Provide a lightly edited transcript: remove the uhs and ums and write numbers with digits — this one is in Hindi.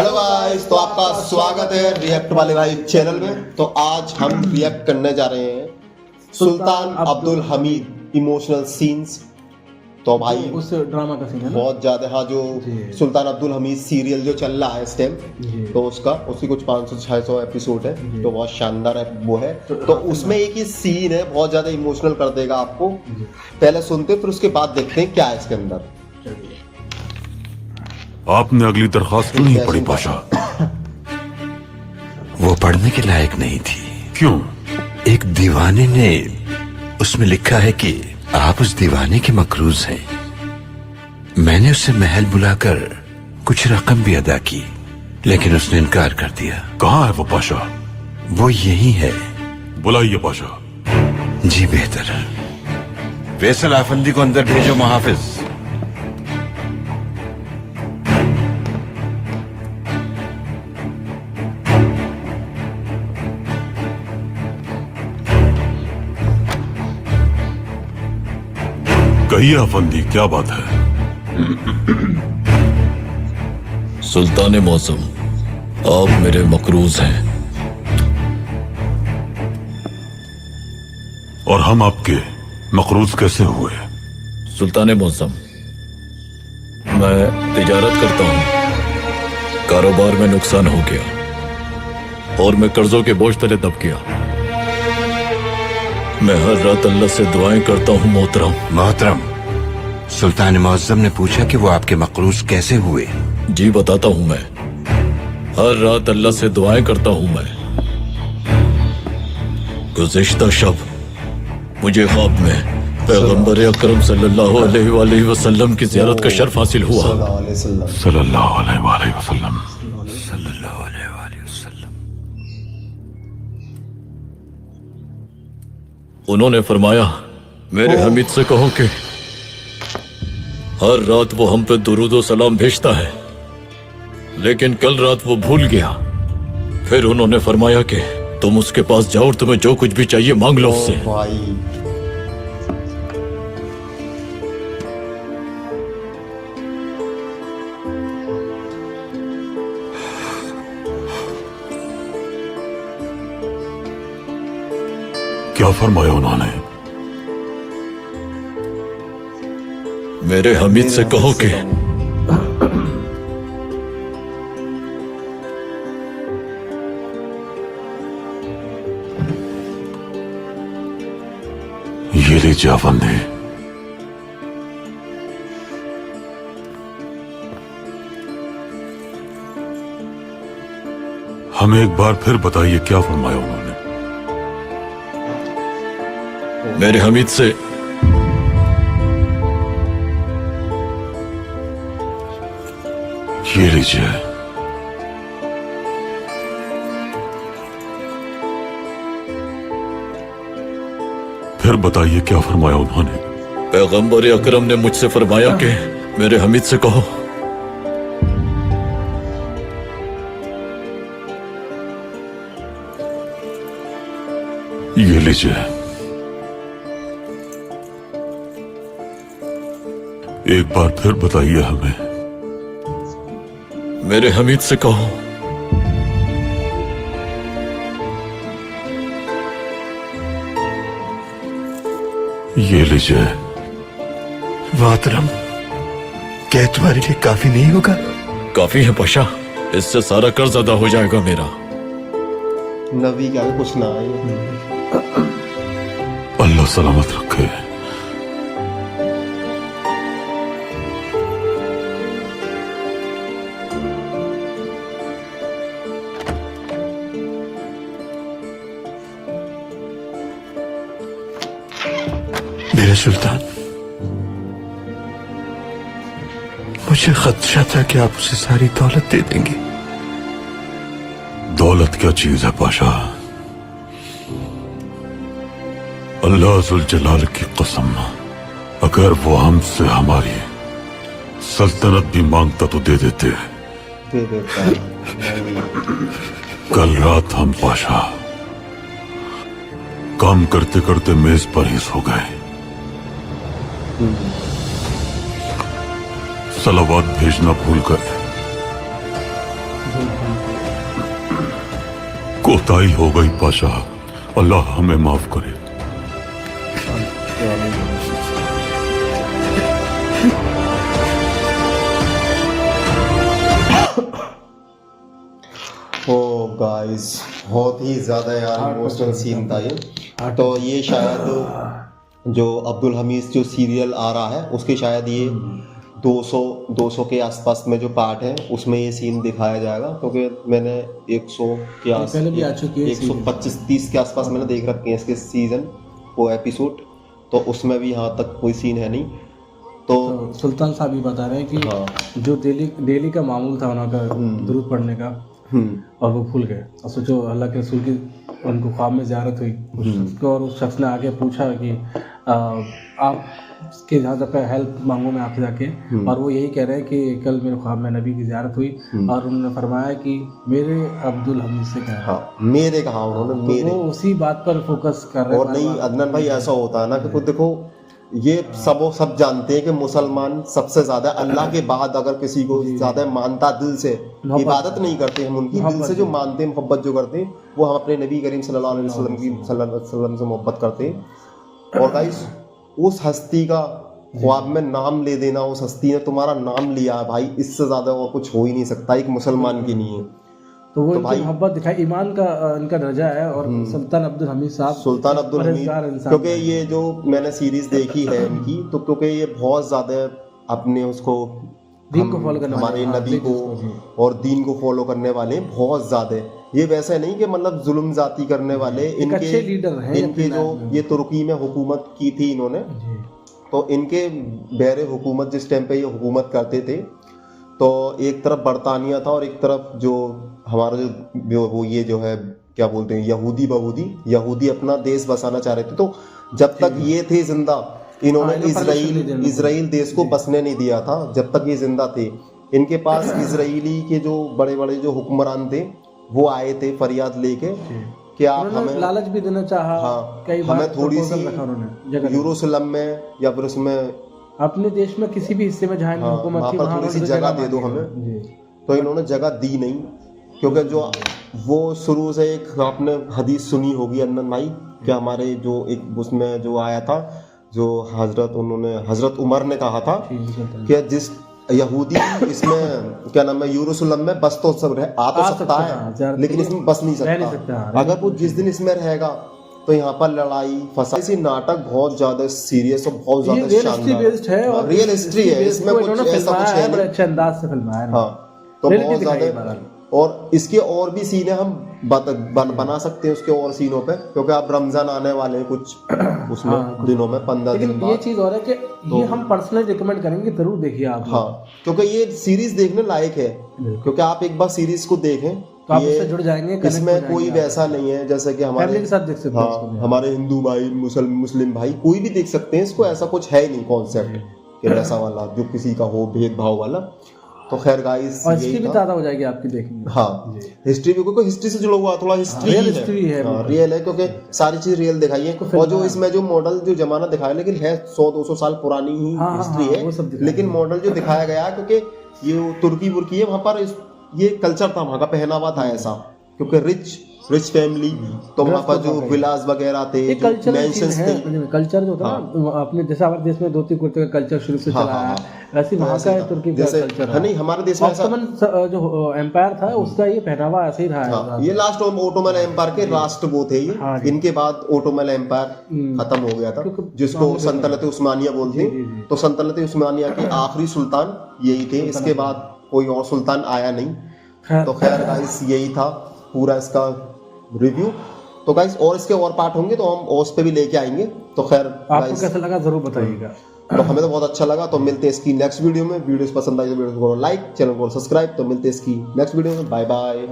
हेलो गाइस, तो आपका स्वागत है रिएक्ट वाले भाई चैनल में। तो आज हम रिएक्ट करने जा रहे हैं सुल्तान अब्दुल हमीद इमोशनल सीन्स। तो भाई उस ड्रामा का सीन है ना, बहुत ज्यादा। हाँ, जो सुल्तान अब्दुल हमीद सीरियल जो चल रहा है इस टाइम, तो उसकी कुछ 500-600 एपिसोड है, तो बहुत शानदार है वो है। तो उसमें एक ही सीन है, बहुत ज्यादा इमोशनल कर देगा आपको। पहले सुनते फिर उसके बाद देखते हैं क्या है इसके अंदर। आपने अगली दरखास्त क्यों नहीं पढ़ी पाशा? वो पढ़ने के लायक नहीं थी। क्यों? एक दीवाने ने उसमें लिखा है कि आप उस दीवाने के मकरूज हैं। मैंने उसे महल बुलाकर कुछ रकम भी अदा की, लेकिन उसने इनकार कर दिया। कहाँ है वो पाशा? वो यही है। बुलाइए पाशा। जी बेहतर। फैसल आफंदी को अंदर भेजो मुहाफिज। कहिए अफंदी, क्या बात है? सुल्तान मौसम, आप मेरे मकरूज हैं और हम आपके मकरूज कैसे हुए? सुल्तान मौसम, मैं तिजारत करता हूँ, कारोबार में नुकसान हो गया और मैं कर्जों के बोझ तले दब गया। मैं हर रात अल्लाह से दुआएं करता हूँ मोहतरम, सुल्तान मौसम ने पूछा कि वो आपके मकरूज कैसे हुए। जी बताता हूँ। मैं हर रात अल्लाह से दुआएं करता हूँ। मैं गुज़िश्ता शब मुझे ख्वाब में पैगंबर अकरम सल्लल्लाहु अलैहि वसल्लम की ज़ियारत का शर्फ हासिल हुआ। सल्लल्लाहु अलैहि वसल्लम। उन्होंने फरमाया, मेरे हमीद से कहो कि हर रात वो हम पे दुरूद और सलाम भेजता है, लेकिन कल रात वो भूल गया। फिर उन्होंने फरमाया कि तुम उसके पास जाओ और तुम्हें जो कुछ भी चाहिए मांग लो उससे। भाई क्या फरमाया उन्होंने? मेरे हमीद से कहो कि ये लीजिए अफंदी। हमें एक बार फिर बताइए क्या फरमाया उन्होंने? मेरे हमीद से ये लीजिए। फिर बताइए क्या फरमाया उन्होंने? पैगंबर अकरम ने मुझसे फरमाया कि मेरे हमीद से कहो ये लीजिए। एक बार फिर बताइए हमें। मेरे हमीद से कहो ये लीजिए। मोहतरम, क्या तुम्हारे लिए काफी नहीं होगा? काफी है पाशा, इससे सारा कर्ज अदा हो जाएगा मेरा। नबी क्या कुछ ना आए। अल्लाह सलामत रखे। मेरे सुल्तान, मुझे खदशा था कि आप उसे सारी दौलत दे देंगे। दौलत क्या चीज है पाशा? अल्लाह जुल जलाल की कसम, अगर वो हमसे हमारी सल्तनत भी मांगता तो दे देते। दे देता है। कल रात हम पाशा काम करते करते मेज पर ही सो गए। सलावत भेजना भूल गए। कोताही हो गई पाशाह, अल्लाह हमें माफ करे। ओ गाइस, बहुत ही ज़्यादा यार इमोशनल सीन था ये। तो ये शायद जो अब्दुल हमीद जो सीरियल आ रहा है उसके शायद ये 200 के आसपास में जो पार्ट है उसमें ये सीन दिखाया जाएगा, क्योंकि मैंने 100 के आस पहले भी आ चुकी है 125-30 के आसपास मैंने देख रखे हैं इसके सीजन वो एपिसोड, तो उसमें भी यहाँ तक कोई सीन है नहीं। तो सुल्तान साहब ही बता रहे हैं कि हाँ। जो डेली का मामूल था उनका दुरूद पढ़ने का, और वो भूल गए। और सोचो अल्लाह के रसूल की उनको ख्वाब में ज़ियारत हुई उसको, और उस शख्स ने आके पूछा कि आप के जहाँ तक हेल्प मांगो मैं आपसे जाके, और वो यही कह रहे हैं कि कल मेरे ख्वाब में नबी की ज़ियारत हुई और उन्होंने फरमाया कि मेरे अब्दुल हमीद से कहा। हाँ, मेरे कहा उन्होंने, तो मेरे। वो उसी बात पर फोकस कर रहे हैं। और नहीं अदनान भाई, ऐसा होता है ना कि खुद देखो, ये सब जानते हैं कि मुसलमान सबसे ज्यादा अल्लाह के बाद अगर किसी को ज्यादा मानता दिल से, इबादत नहीं करते हम उनकी, दिल से जो मानते हैं, मोहब्बत जो करते हैं, वो हम अपने नबी करीम सल्लल्लाहु अलैहि वसल्लम से मोहब्बत करते हैं। और गाइस, उस हस्ती का ख्वाब में नाम ले देना, उस हस्ती ने तुम्हारा नाम लिया है भाई, इससे ज्यादा और कुछ हो ही नहीं सकता एक मुसलमान के लिए। तो वो इनकी मोहब्बत दिखाई, ईमान का इनका दर्जा है। और सुल्तान अब्दुल हमीद साहब, सुल्तान अब्दुल हमीद, क्योंकि ये जो मैंने सीरीज देखी है इनकी, तो क्योंकि ये बहुत ज्यादा अपने उसको दीन को फॉलो करने हमारे नबी को और दीन को फॉलो करने वाले बहुत ज्यादा। ये वैसे नहीं कि मतलब जुल्म जाती करने वाले, इनके लीडर हैं। इनके जो ये तुर्की में हुकूमत की थी इन्होंने, तो इनके बहरे हुकूमत जिस टाइम पे ये हुकूमत करते थे, तो एक तरफ बरतानिया था और एक तरफ जो हमारा जो वो ये जो है क्या बोलते हैं यहूदी अपना देश बसाना चाह रहे थे। तो जब तक ये थे जिंदा, इन्होंने इजराइल देश को बसने नहीं दिया था जब तक ये जिंदा थे। इनके पास इजराइली के जो बड़े बड़े जो हुक्मरान थे वो आए थे फरियाद लेके कि आप हमें लालच भी देना चाहा। हाँ, कई बार हमें थोड़ी सी यरूशलेम में या फिर उसमें अपने देश में किसी भी हिस्से में जहाँ हुकूमत थी वहाँ थोड़ी सी जगह दे दो हमें। तो इन्होंने जगह दी नहीं, क्योंकि जो वो शुरू से एक आपने हदीस सुनी होगी अनन भाई, कि हमारे जो एक उसमें जो आया था, जो हजरत उमर ने कहा था कि जिस यहूदी इसमें क्या नाम है यरूशलेम में बस तो सब आ तो सकता है, लेकिन इसमें बस नहीं सकता। अगर वो जिस दिन इसमें रहेगा तो यहाँ पर लड़ाई फसाई नाटक बहुत ज्यादा सीरियस और बहुत ज्यादा शानदार रियल हिस्ट्री है, इसमें कुछ ऐसा कुछ है बड़े अच्छे अंदाज से फिल्माया है। हाँ, तो बहुत ज्यादा। और इसके और भी सीन है, हम बना सकते हैं उसके और सीनों पे, क्योंकि आप रमजान आने वाले हैं कुछ उसमें दिनों में 15 दिन बाद। ये चीज और है कि ये हम पर्सनली रिकमेंड करेंगे, जरूर देखिए आप। हाँ, क्योंकि ये सीरीज देखने लायक है, क्योंकि आप एक बार सीरीज को देखें तो आप उससे जुड़ जाएंगे। इसमें कोई वैसा नहीं है जैसे कि हमारे के साथ देख सकते हैं। हाँ, हमारे हिंदू भाई मुस्लिम भाई कोई भी देख सकते हैं इसको, ऐसा कुछ है ही नहीं कॉन्सेप्ट कि वैसा वाला जो किसी का हो भेदभाव वाला। तो खैर गाइस, हिस्ट्री भी ताज़ा हो जाएगी आपकी देखने। हाँ, हिस्ट्री भी, क्योंकि हिस्ट्री से जुड़ा हुआ थोड़ा हिस्ट्री है, रियल है, क्योंकि सारी चीज रियल दिखाई है। और जो इसमें जो मॉडल जो जमाना दिखाया, लेकिन है 100-200 साल पुरानी ही हिस्ट्री है, लेकिन मॉडल जो दिखाया गया, क्योंकि ये तुर्की बुर्की है, वहां पर ये कल्चर था, वहां का पहनावा था ऐसा, क्योंकि रिच फैमिली, तो वहाँ पर जो विलास वगैरह थे, मेंशंस थे। कल्चर जो था ना अपने, जैसे हमारे देश में धोती कुर्ते का कल्चर शुरू से चला है, वैसे वहाँ का तुर्की का कल्चर है। नहीं, हमारे देश में ऐसा जो एम्पायर था उसका ये पहनावा ऐसे ही रहा है। ये लास्ट ओटोमन एम्पायर के राष्ट्र वो थे ये, इनके बाद ओटोमन एम्पायर खत्म हो गया था, जिसको सल्तनत उस्मानिया बोलते हैं। तो सल्तनत उस्मानिया के आखिरी सुल्तान यही थे, इसके बाद कोई और सुल्तान आया नहीं। तो खैर गाइस, यही था पूरा इसका रिव्यू। तो गाइस, और इसके और पार्ट होंगे तो हम उस पे भी लेके आएंगे। तो खैर, आपको कैसा लगा जरूर बताइएगा। तो हमें तो बहुत अच्छा लगा। तो मिलते हैं इसकी नेक्स्ट वीडियो में। वीडियो पसंद आई तो वीडियो को लाइक, चैनल को सब्सक्राइब। तो मिलते हैं इसकी नेक्स्ट वीडियो में। Bye bye.